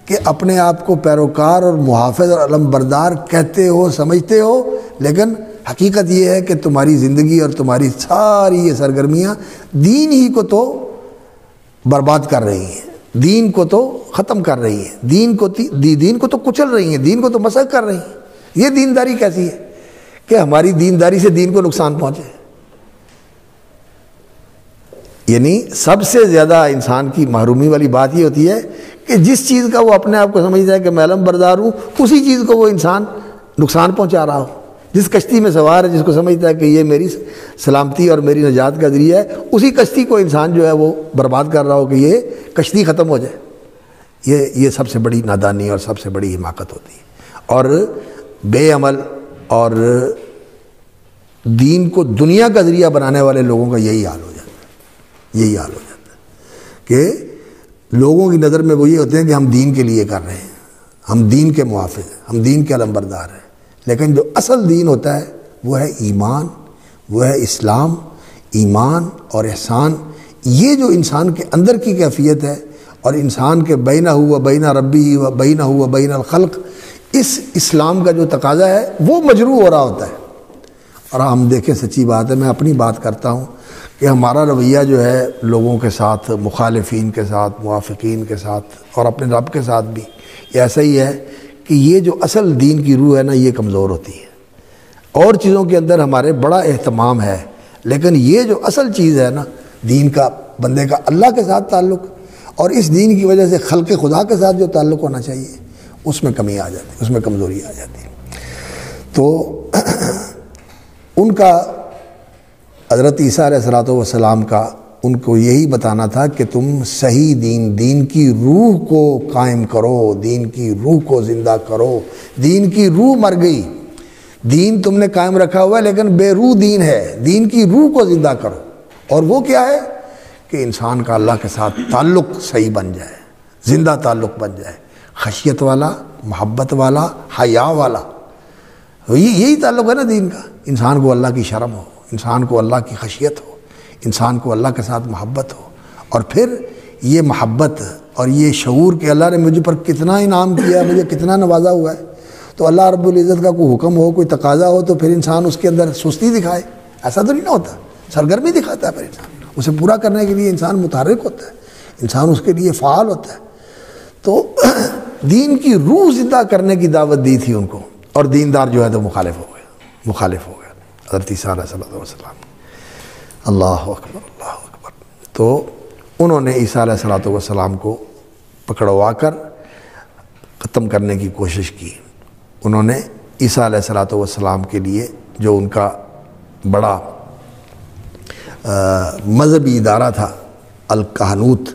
کے اپنے آپ کو پیروکار اور محافظ اور علم بردار کہتے ہو، سمجھتے ہو، لیکن حقیقت یہ ہے کہ تمہاری زندگی اور تمہاری ساری یہ سرگرمیاں دین ہی کو تو برباد کر رہی ہیں، دین کو تو ختم کر رہی ہیں، دین کو تو کچل رہی ہیں، دین کو تو مسخ کر رہی ہیں۔ یہ دینداری کیسی ہے کہ ہماری دینداری سے دین کو نقصان پہنچے. یعنی سب سے زیادہ انسان کی محرومی والی بات یہ ہوتی ہے کہ جس چیز کا وہ اپنے آپ کو سمجھتا ہے کہ میں علم بردار ہوں، اسی چیز کو وہ انسان نقصان پہنچا رہا ہو. جس کشتی میں سوار ہے، جس کو سمجھتا ہے کہ یہ میری سلامتی اور میری نجات کا ذریعہ ہے، اسی کشتی کو انسان جو ہے وہ برباد کر رہا ہو کہ یہ کشتی ختم ہو جائے. یہ سب سے بڑی نادانی اور سب سے بڑی حماقت ہوتی ہے. اور بے عمل اور دین کو دنیا کا ذریعہ بنانے والے لوگوں کا یہی حال ہو جاتا ہے. یہی حال ہو جاتا ہے کہ لوگوں کی نظر میں وہ یہ ہوتے ہیں کہ ہم دین کے لیے کر رہے ہیں، ہم دین کے محافظ ہیں، ہم دین کے علمبردار ہیں. لیکن جو اصل دین ہوتا ہے وہ ہے ایمان، وہ ہے اسلام. ایمان اور احسان، یہ جو انسان کے اندر کی کیفیت ہے اور انسان کے بینہ و بین ربی و بینہ و بین الخلق، اس اسلام کا جو تقاضا ہے وہ مجروح ہو رہا ہوتا ہے. اور ہم دیکھیں سچی بات ہے، میں اپنی بات کرتا ہوں کہ ہمارا رویہ جو ہے لوگوں کے ساتھ، مخالفین کے ساتھ، موافقین کے ساتھ اور اپنے رب کے ساتھ بھی یہ ایسا ہی ہے کہ یہ جو اصل دین کی روح ہے نا، یہ کمزور ہوتی ہے. اور چیزوں کے اندر ہمارے بڑا اہتمام ہے، لیکن یہ جو اصل چیز ہے نا دین کا، بندے کا اللہ کے ساتھ تعلق، اور اس دین کی وجہ سے خلق خدا کے ساتھ جو تعلق ہونا چاہیے، اس میں کمی آ جاتی ہے، اس میں کمزوری آ جاتی ہے. تو ان کا حضرت عیسیٰ علیہ السلام کا ان کو یہی بتانا تھا کہ تم صحیح دین کی روح کو قائم کرو، دین کی روح کو زندہ کرو. دین کی روح مر گئی، دین تم نے قائم رکھا ہوا ہے لیکن بے روح دین ہے. دین کی روح کو زندہ کرو. اور وہ کیا ہے کہ انسان کا اللہ کے ساتھ تعلق صحیح بن جائے، زندہ تعلق بن جائے، خشیت والا، محبت والا، حیا والا. یہی تعلق ہے نا دین کا. انسان کو اللہ کی شرم ہو، انسان کو اللہ کی خشیت ہو، انسان کو اللہ کے ساتھ محبت ہو. اور پھر یہ محبت اور یہ شعور کہ اللہ نے مجھ پر کتنا انعام کیا، مجھے کتنا نوازا ہوا ہے. تو اللہ رب العزت کا کوئی حکم ہو، کوئی تقاضا ہو، تو پھر انسان اس کے اندر سستی دکھائے؟ ایسا تو نہیں نہ ہوتا. سرگرمی دکھاتا ہے پھر انسان، اسے پورا کرنے کے لیے انسان متحرک ہوتا ہے، انسان اس کے لیے فعال ہوتا ہے. تو دین کی روح زندہ کرنے کی دعوت دی تھی ان کو، اور دیندار جو ہے تو مخالف ہو گیا حضرت عیسیٰ علیہ السلام. اللہ اکبر، اللہ اکبر. تو انہوں نے عیسیٰ علیہ السلام کو پکڑوا کر ختم کرنے کی کوشش کی. انہوں نے عیسیٰ علیہ السلام کے لیے جو ان کا بڑا مذہبی ادارہ تھا، الکہنوت،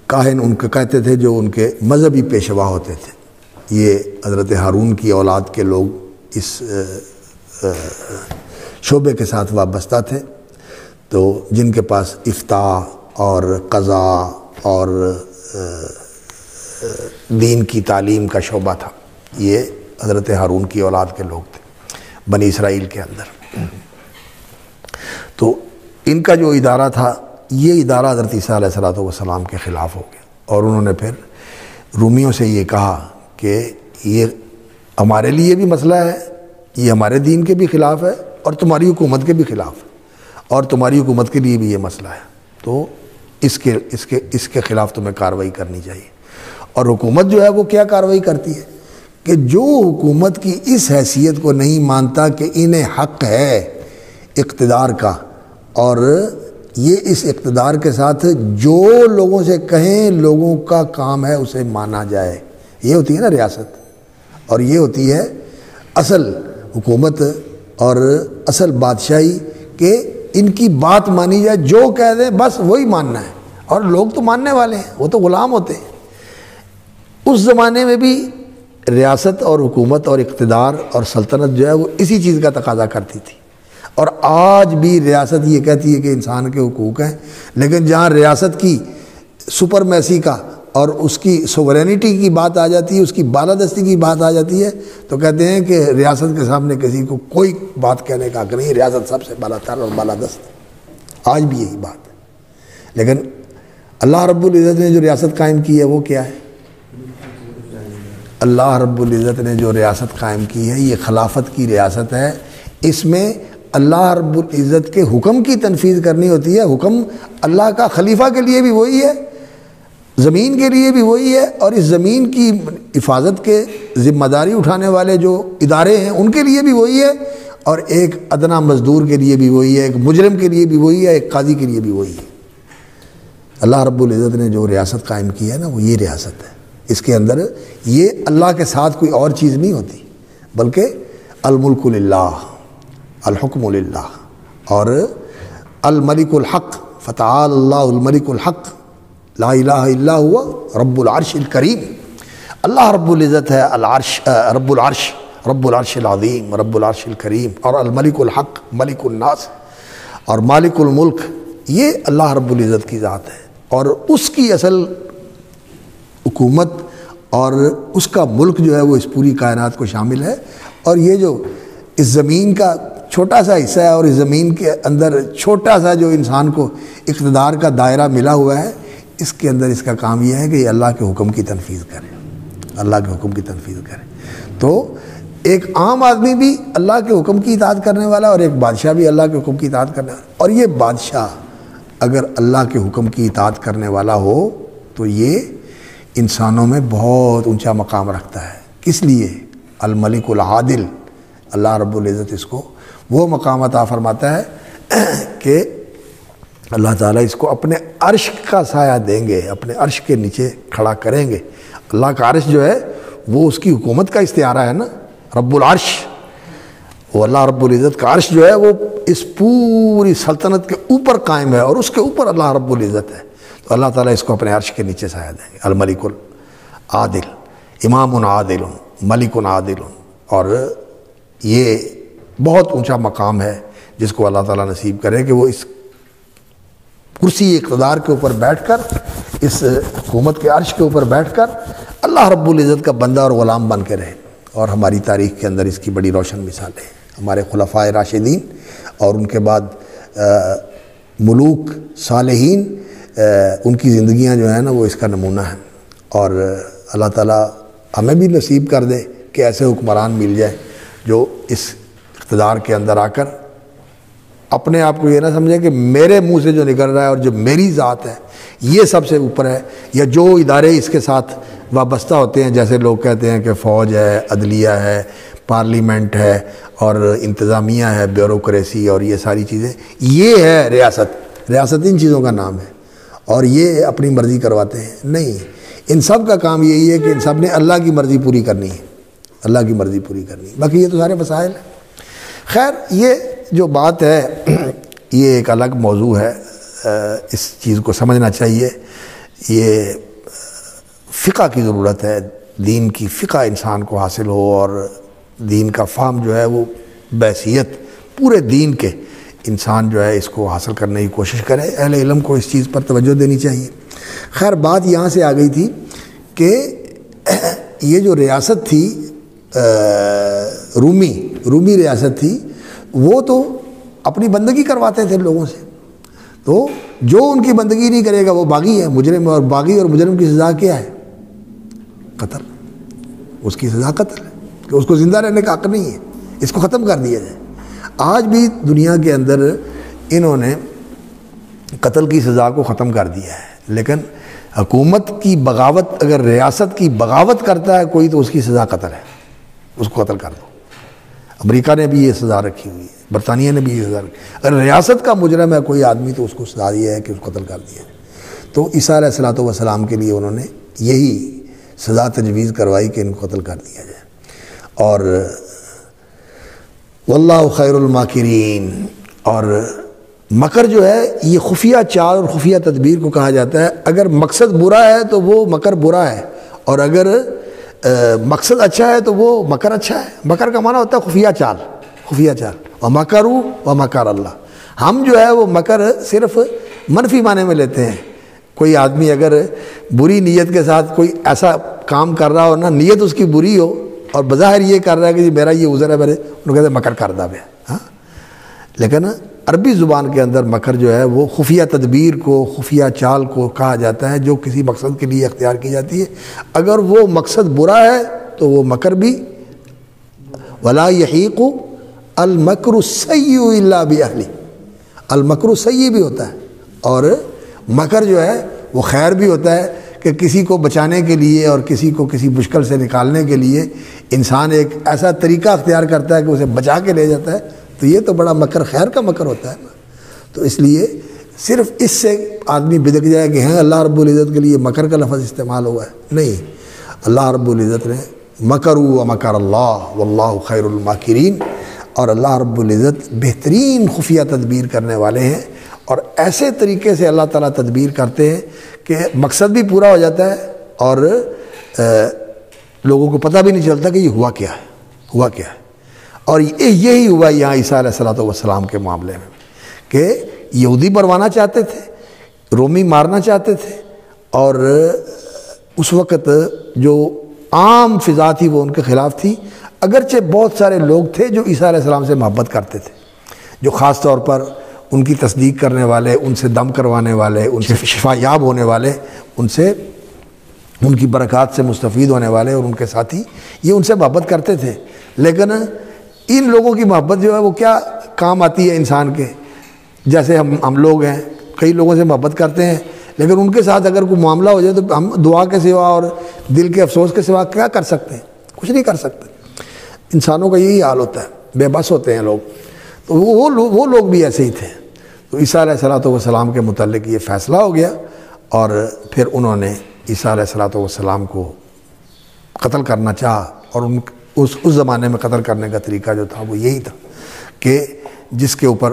کاہن ان کو کہتے تھے جو ان کے مذہبی پیشوا ہوتے تھے. یہ حضرت ہارون کی اولاد کے لوگ اس شعبے کے ساتھ وابستہ تھے. تو جن کے پاس افتاء اور قضاء اور دین کی تعلیم کا شعبہ تھا، یہ حضرت ہارون کی اولاد کے لوگ تھے بنی اسرائیل کے اندر. تو ان کا جو ادارہ تھا، یہ ادارہ حضرت عیسیٰ علیہ السلام کے خلاف ہو گیا. اور انہوں نے پھر رومیوں سے یہ کہا کہ یہ ہمارے لیے بھی مسئلہ ہے، یہ ہمارے دین کے بھی خلاف ہے اور تمہاری حکومت کے بھی خلاف ہے، اور تمہاری حکومت کے لیے بھی یہ مسئلہ ہے. تو اس کے خلاف تمہیں کارروائی کرنی چاہیے. اور حکومت جو ہے وہ کیا کارروائی کرتی ہے کہ جو حکومت کی اس حیثیت کو نہیں مانتا کہ انہیں حق ہے اقتدار کا، اور یہ اس اقتدار کے ساتھ جو لوگوں سے کہیں لوگوں کا کام ہے اسے مانا جائے. یہ ہوتی ہے نا ریاست، اور یہ ہوتی ہے اصل حکومت اور اصل بادشاہی، کہ ان کی بات مانی جائے، جو کہہ دیں بس وہی ماننا ہے. اور لوگ تو ماننے والے ہیں، وہ تو غلام ہوتے ہیں. اس زمانے میں بھی ریاست اور حکومت اور اقتدار اور سلطنت جو ہے وہ اسی چیز کا تقاضا کرتی تھی. اور آج بھی ریاست یہ کہتی ہے کہ انسان کے حقوق ہیں، لیکن جہاں ریاست کی سپرمیسی کا اور اس کی سوورینٹی کی بات آ جاتی ہے، اس کی بالادستی کی بات آ جاتی ہے، تو کہتے ہیں کہ ریاست کے سامنے کسی کو کوئی بات کہنے کا حق نہیں، ریاست سب سے بالاتر اور بالادست. آج بھی یہی بات ہے. لیکن اللہ رب العزت نے جو ریاست قائم کی ہے وہ کیا ہے؟ اللہ رب العزت نے جو ریاست قائم کی ہے یہ خلافت کی ریاست ہے. اس میں اللہ رب العزت کے حکم کی تنفیذ کرنی ہوتی ہے. حکم اللہ کا خلیفہ کے لیے بھی وہی ہے زمین کے لیے بھی وہی ہے، اور اس زمین کی حفاظت کے ذمہ داری اٹھانے والے جو ادارے ہیں ان کے لیے بھی وہی ہے، اور ایک ادنا مزدور کے لیے بھی وہی ہے، ایک مجرم کے لیے بھی وہی ہے، ایک قاضی کے لیے بھی وہی ہے۔ اللہ رب العزت نے جو ریاست قائم کی ہے نا، وہ یہ ریاست ہے۔ اس کے اندر یہ اللہ کے ساتھ کوئی اور چیز نہیں ہوتی، بلکہ الملک للہ، الحکم للہ، اور الملک الحق، فتعال اللہ الملک الحق، لا الہ الا ہوا رب العرش الکریم۔ اللہ رب العزت ہے العرش، رب العرش، رب العرش العظیم، رب العرش الکریم، اور الملک الحق، ملک الناس اور مالک الملک، یہ اللہ رب العزت کی ذات ہے، اور اس کی اصل حکومت اور اس کا ملک جو ہے وہ اس پوری کائنات کو شامل ہے۔ اور یہ جو اس زمین کا چھوٹا سا حصہ ہے، اور اس زمین کے اندر چھوٹا سا جو انسان کو اقتدار کا دائرہ ملا ہوا ہے، اس کے اندر اس کا کام یہ ہے کہ یہ اللہ کے حکم کی تنفیذ کرے، اللہ کے حکم کی تنفیذ کرے۔ تو ایک عام آدمی بھی اللہ کے حکم کی اطاعت کرنے والا، اور ایک بادشاہ بھی اللہ کے حکم کی اطاعت کرنے والا، اور یہ بادشاہ اگر اللہ کے حکم کی اطاعت کرنے والا ہو تو یہ انسانوں میں بہت اونچا مقام رکھتا ہے۔ کس لیے؟ الملک العادل، اللہ رب العزت اس کو وہ مقام عطا فرماتا ہے کہ اللہ تعالیٰ اس کو اپنے عرش کا سایہ دیں گے، اپنے عرش کے نیچے کھڑا کریں گے۔ اللہ کا عرش جو ہے وہ اس کی حکومت کا استعارہ ہے نا، رب العرش، وہ اللہ رب العزت کا عرش جو ہے وہ اس پوری سلطنت کے اوپر قائم ہے، اور اس کے اوپر اللہ رب العزت ہے، تو اللہ تعالیٰ اس کو اپنے عرش کے نیچے سایہ دیں گے۔ الملک العادل، امام عادل، ملک عادل، اور یہ بہت اونچا مقام ہے جس کو اللہ تعالیٰ نصیب کرے کہ وہ اس کرسی اقتدار کے اوپر بیٹھ کر، اس حکومت کے عرش کے اوپر بیٹھ کر اللہ رب العزت کا بندہ اور غلام بن کے رہے۔ اور ہماری تاریخ کے اندر اس کی بڑی روشن مثالیں ہیں، ہمارے خلفائے راشدین اور ان کے بعد ملوک صالحین، ان کی زندگیاں جو ہیں نا وہ اس کا نمونہ ہیں۔ اور اللہ تعالیٰ ہمیں بھی نصیب کر دے کہ ایسے حکمران مل جائے جو اس اقتدار کے اندر آ کر اپنے آپ کو یہ نہ سمجھے کہ میرے منہ سے جو نکل رہا ہے اور جو میری ذات ہے یہ سب سے اوپر ہے، یا جو ادارے اس کے ساتھ وابستہ ہوتے ہیں، جیسے لوگ کہتے ہیں کہ فوج ہے، عدلیہ ہے، پارلیمنٹ ہے، اور انتظامیہ ہے، بیوروکریسی، اور یہ ساری چیزیں، یہ ہے ریاست۔ ریاست ان چیزوں کا نام ہے، اور یہ اپنی مرضی کرواتے ہیں۔ نہیں، ان سب کا کام یہی ہے کہ ان سب نے اللہ کی مرضی پوری کرنی ہے، اللہ کی مرضی پوری کرنی ہے، باقی یہ تو سارے مسائل ہیں۔ خیر، یہ جو بات ہے یہ ایک الگ موضوع ہے، اس چیز کو سمجھنا چاہیے۔ یہ فقہ کی ضرورت ہے، دین کی فقہ انسان کو حاصل ہو، اور دین کا فہم جو ہے وہ بحیثیت پورے دین کے انسان جو ہے اس کو حاصل کرنے کی کوشش کرے۔ اہل علم کو اس چیز پر توجہ دینی چاہیے۔ خیر، بات یہاں سے آ گئی تھی کہ یہ جو ریاست تھی رومی ریاست تھی، وہ تو اپنی بندگی کرواتے تھے لوگوں سے، تو جو ان کی بندگی نہیں کرے گا وہ باغی ہے، مجرم، اور باغی اور مجرم کی سزا کیا ہے؟ قتل۔ اس کی سزا قتل ہے، کہ اس کو زندہ رہنے کا حق نہیں ہے، اس کو ختم کر دیا جائے۔ آج بھی دنیا کے اندر انہوں نے قتل کی سزا کو ختم کر دیا ہے، لیکن حکومت کی بغاوت، اگر ریاست کی بغاوت کرتا ہے کوئی تو اس کی سزا قتل ہے، اس کو قتل کر دو۔ امریکہ نے بھی یہ سزا رکھی ہوئی ہے، برطانیہ نے بھی یہ سزا رکھی۔ اگر ریاست کا مجرم ہے کوئی آدمی تو اس کو سزا دیا ہے کہ اس کو قتل کر دیا ہے۔ تو عیسیٰ علیہ الصلوۃ والسلام کے لیے انہوں نے یہی سزا تجویز کروائی کہ ان کو قتل کر دیا جائے۔ اور واللہ خیر الماکرین، اور مکر جو ہے یہ خفیہ چال اور خفیہ تدبیر کو کہا جاتا ہے۔ اگر مقصد برا ہے تو وہ مکر برا ہے، اور اگر مقصد اچھا ہے تو وہ مکر اچھا ہے۔ مکر کا معنی ہوتا ہے خفیہ چال، خفیہ چال۔ وَمَكَرُوا وَمَكَرَ اللَّهُ، ہم جو ہے وہ مکر صرف منفی معنی میں لیتے ہیں۔ کوئی آدمی اگر بری نیت کے ساتھ کوئی ایسا کام کر رہا ہو نا، نیت اس کی بری ہو اور بظاہر یہ کر رہا ہے کہ جی میرا یہ عذر ہے، میرے انہوں کہتے ہیں مکر کردہ بے، ہاں۔ لیکن عربی زبان کے اندر مکر جو ہے وہ خفیہ تدبیر کو، خفیہ چال کو کہا جاتا ہے، جو کسی مقصد کے لیے اختیار کی جاتی ہے۔ اگر وہ مقصد برا ہے تو وہ مکر بھی، وَلَا يَحِيقُ الْمَكْرُ السَّيِّئُ إِلَّا بِأَهْلِهِ، المکر السیئ بھی ہوتا ہے، اور مکر جو ہے وہ خیر بھی ہوتا ہے کہ کسی کو بچانے کے لیے اور کسی کو کسی مشکل سے نکالنے کے لیے انسان ایک ایسا طریقہ اختیار کرتا ہے کہ اسے بچا کے لے جاتا ہے، تو یہ تو بڑا مکر خیر کا مکر ہوتا ہے نا۔ تو اس لیے صرف اس سے آدمی بدک جائے کہ ہاں اللہ رب العزت کے لیے مکر کا لفظ استعمال ہوا ہے، نہیں، اللہ رب العزت نے مکروا ومکر اللہ واللہ خیر الماکرین، اور اللہ رب العزت بہترین خفیہ تدبیر کرنے والے ہیں، اور ایسے طریقے سے اللہ تعالیٰ تدبیر کرتے ہیں کہ مقصد بھی پورا ہو جاتا ہے اور لوگوں کو پتہ بھی نہیں چلتا کہ یہ ہوا کیا ہے۔ اور یہی ہوا یہاں عیسیٰ علیہ السلام کے معاملے میں کہ یہودی مروانا چاہتے تھے، رومی مارنا چاہتے تھے، اور اس وقت جو عام فضا تھی وہ ان کے خلاف تھی، اگرچہ بہت سارے لوگ تھے جو عیسیٰ علیہ السلام سے محبت کرتے تھے، جو خاص طور پر ان کی تصدیق کرنے والے، ان سے دم کروانے والے، ان سے شفا یاب ہونے والے، ان کی برکات سے مستفید ہونے والے اور ان کے ساتھی، یہ ان سے محبت کرتے تھے۔ لیکن ان لوگوں کی محبت جو ہے وہ کیا کام آتی ہے انسان کے؟ جیسے ہم لوگ ہیں، کئی لوگوں سے محبت کرتے ہیں، لیکن ان کے ساتھ اگر کوئی معاملہ ہو جائے تو ہم دعا کے سوا اور دل کے افسوس کے سوا کیا کر سکتے ہیں؟ کچھ نہیں کر سکتے۔ انسانوں کا یہی حال ہوتا ہے، بے بس ہوتے ہیں لوگ، تو وہ لوگ بھی ایسے ہی تھے۔ تو عیسیٰ علیہ السلام کے متعلق یہ فیصلہ ہو گیا، اور پھر انہوں نے عیسیٰ علیہ السلام کو قتل کرنا چاہا، اور اس زمانے میں قتل کرنے کا طریقہ جو تھا وہ یہی تھا کہ جس کے اوپر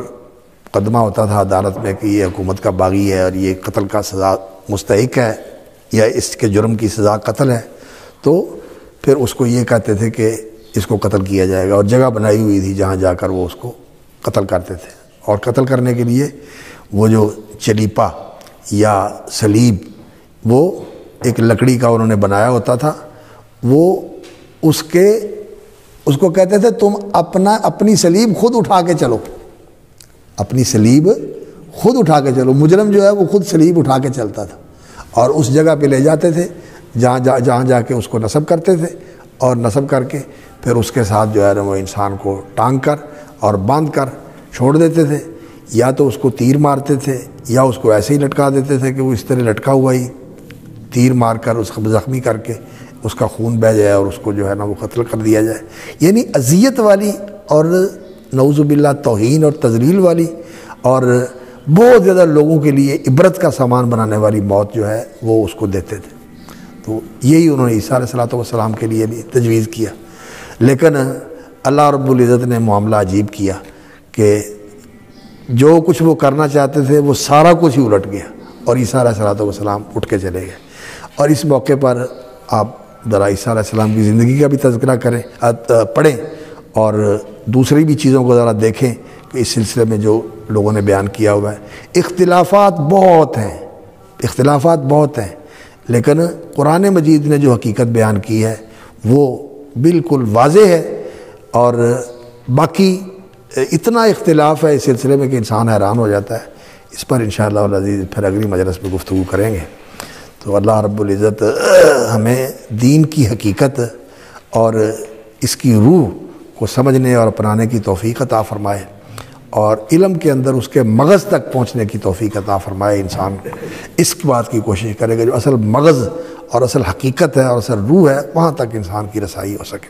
مقدمہ ہوتا تھا عدالت میں کہ یہ حکومت کا باغی ہے اور یہ قتل کا سزا مستحق ہے یا اس کے جرم کی سزا قتل ہے، تو پھر اس کو یہ کہتے تھے کہ اس کو قتل کیا جائے گا، اور جگہ بنائی ہوئی تھی جہاں جا کر وہ اس کو قتل کرتے تھے۔ اور قتل کرنے کے لیے وہ جو چلیپا یا صلیب، وہ ایک لکڑی کا انہوں نے بنایا ہوتا تھا، وہ اس کو کہتے تھے تم اپنی صلیب خود اٹھا کے چلو، اپنی صلیب خود اٹھا کے چلو۔ مجرم جو ہے وہ خود صلیب اٹھا کے چلتا تھا، اور اس جگہ پہ لے جاتے تھے جہاں جا کے اس کو نصب کرتے تھے، اور نصب کر کے پھر اس کے ساتھ جو ہے نا وہ انسان کو ٹانگ کر اور باندھ کر چھوڑ دیتے تھے، یا تو اس کو تیر مارتے تھے یا اس کو ایسے ہی لٹکا دیتے تھے کہ وہ اس طرح لٹکا ہوا ہی تیر مار کر اس کو زخمی کر کے اس کا خون بہہ جائے اور اس کو جو ہے نا وہ قتل کر دیا جائے۔ یعنی اذیت والی اور نعوذ باللہ توہین اور تذلیل والی اور بہت زیادہ لوگوں کے لیے عبرت کا سامان بنانے والی موت جو ہے وہ اس کو دیتے تھے۔ تو یہی انہوں نے عیسیٰ علیہ السلام کے لیے بھی تجویز کیا، لیکن اللہ رب العزت نے معاملہ عجیب کیا کہ جو کچھ وہ کرنا چاہتے تھے وہ سارا کچھ ہی الٹ گیا، اور عیسیٰ علیہ السلام اٹھ کے چلے گئے۔ اور اس موقع پر آپ ذرا عیسیٰ علیہ السلام کی زندگی کا بھی تذکرہ پڑھیں، اور دوسری بھی چیزوں کو ذرا دیکھیں کہ اس سلسلے میں جو لوگوں نے بیان کیا ہوا ہے۔ اختلافات بہت ہیں، لیکن قرآن مجید نے جو حقیقت بیان کی ہے وہ بالکل واضح ہے، اور باقی اتنا اختلاف ہے اس سلسلے میں کہ انسان حیران ہو جاتا ہے۔ اس پر انشاءاللہ العزیز پھر اگلی مجلس میں گفتگو کریں گے۔ تو اللہ رب العزت ہمیں دین کی حقیقت اور اس کی روح کو سمجھنے اور اپنانے کی توفیق عطا فرمائے، اور علم کے اندر اس کے مغز تک پہنچنے کی توفیق عطا فرمائے۔ انسان اس بات کی کوشش کرے گا جو اصل مغز اور اصل حقیقت ہے اور اصل روح ہے، وہاں تک انسان کی رسائی ہو سکے۔